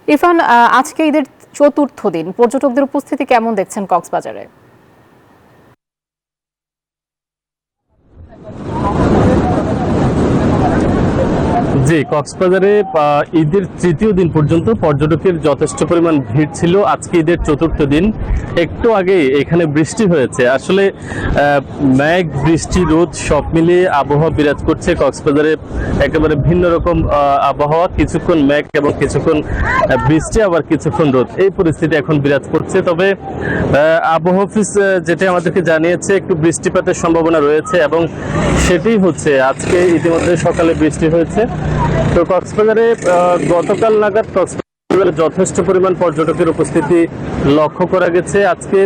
ইরফান, আজকে ঈদের চতুর্থ দিন, পর্যটকদের উপস্থিতি কেমন দেখছেন কক্সবাজারে? জি, কক্সবাজারে ঈদের তৃতীয় দিন পর্যন্ত পর্যটকের যথেষ্ট পরিমাণ ভিড় ছিল। আজকে ঈদের চতুর্থ দিন, একটু আগে এখানে বৃষ্টি হয়েছে। আসলে মেঘ, বৃষ্টি, রোদ সব মিলিয়ে আবহাওয়া বিরাজ করছে কক্সবাজারে। একেবারে ভিন্ন রকম আবহাওয়া, কিছুক্ষণ মেঘ এবং কিছুক্ষণ বৃষ্টি, আবার কিছুক্ষণ রোদ, এই পরিস্থিতি এখন বিরাজ করছে। তবে আবহাওয়া অফিস যেটা আমাদেরকে জানিয়েছে, একটু বৃষ্টিপাতের সম্ভাবনা রয়েছে এবং সেটাই হচ্ছে। আজকে ইতিমধ্যে সকালে বৃষ্টি হয়েছে। তো কক্সবাজারে গতকাল নাগাদ কক্সবাজারে যথেষ্ট পরিমাণ পর্যটকের উপস্থিতি লক্ষ্য করা গেছে। আজকে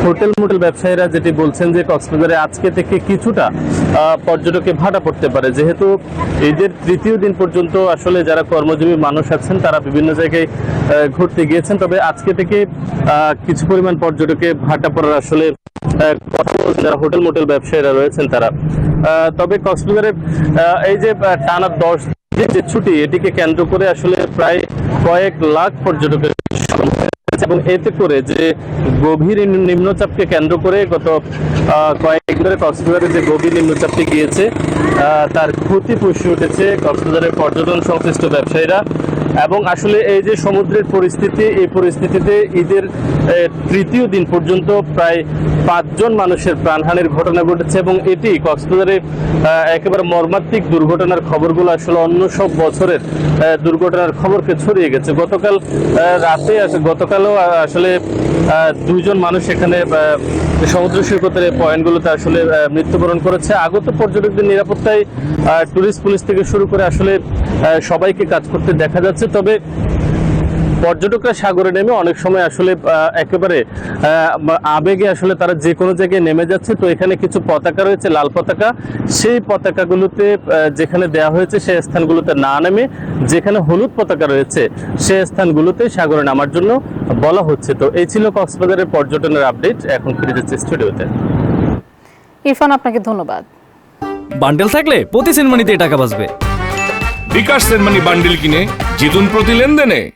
হোটেল মোটেল ব্যবসায়ীরা যেটি বলছেন যে কক্সবাজারে আজকে থেকে কিছুটা পর্যটকে ভাটা পড়তে পারে, যেহেতু ঈদের তৃতীয় দিন পর্যন্ত আসলে যারা কর্মজীবী মানুষ আছেন তারা বিভিন্ন জায়গায় ঘুরতে গিয়েছেন। তবে আজকে থেকে কিছু পরিমাণ পর্যটকে ভাটা পড়ার আসলে যারা হোটেল মোটেল ব্যবসায়ীরা রয়েছেন তারা। তবে কক্সবাজারে এই যে টানা 10 দিনের যে ছুটি, এটিকে কেন্দ্র করে আসলে প্রায় কয়েক লাখ পর্যটকের এবং এতে করে যে গভীর নিম্নচাপকে কেন্দ্র করে গত কয়েক ধরে কক্সবাজারে যে গভীর নিম্নচাপটি গিয়েছে তার ক্ষতি পুষিয়ে উঠেছে কক্সবাজারের পর্যটন সংশ্লিষ্ট ব্যবসায়ীরা। এবং আসলে এই যে সমুদ্রের পরিস্থিতি, এই পরিস্থিতিতে ঈদের তৃতীয় দিন পর্যন্ত প্রায় 5 জন মানুষের প্রাণহানির ঘটনা ঘটেছে এবং এটি কক্সবাজারে একেবারে মর্মান্তিক দুর্ঘটনার খবরগুলো আসলে অন্য সব বছরের দুর্ঘটনার খবরকে ছড়িয়ে গেছে। গতকাল রাতে গতকালও আসলে 2 জন মানুষ এখানে সমুদ্র সৈকতের পয়েন্টগুলোতে আসলে মৃত্যুবরণ করেছে। আগত পর্যটকদের নিরাপত্তায় টুরিস্ট পুলিশ থেকে শুরু করে আসলে সবাইকে কাজ করতে দেখা যাচ্ছে। তবে পর্যটকরা সাগরে নেমে অনেক সময় আসলে একেবারে আবেগে আসলে তারা যে কোনো জায়গায় নেমে যাচ্ছে। তো এখানে কিছু পতাকা রয়েছে, লাল পতাকা, সেই পতাকাগুলোতে যেখানে দেওয়া হয়েছে সেই স্থানগুলোতে না নেমে যেখানে হলুদ পতাকা রয়েছে সেই স্থানগুলোতে সাগরে নামার জন্য বলা হচ্ছে। তো এই ছিল কক্সবাজারের পর্যটনের আপডেট। এখন ফিরে যাচ্ছে স্টুডিওতে। ইরফান, আপনাকে ধন্যবাদ। বান্ডেল থাকলে প্রতি সেনমানিতে টাকা বাঁচবে। বিকাশ সেনমানি বান্ডেল কিনে জিতুন প্রতি লেনদেনে।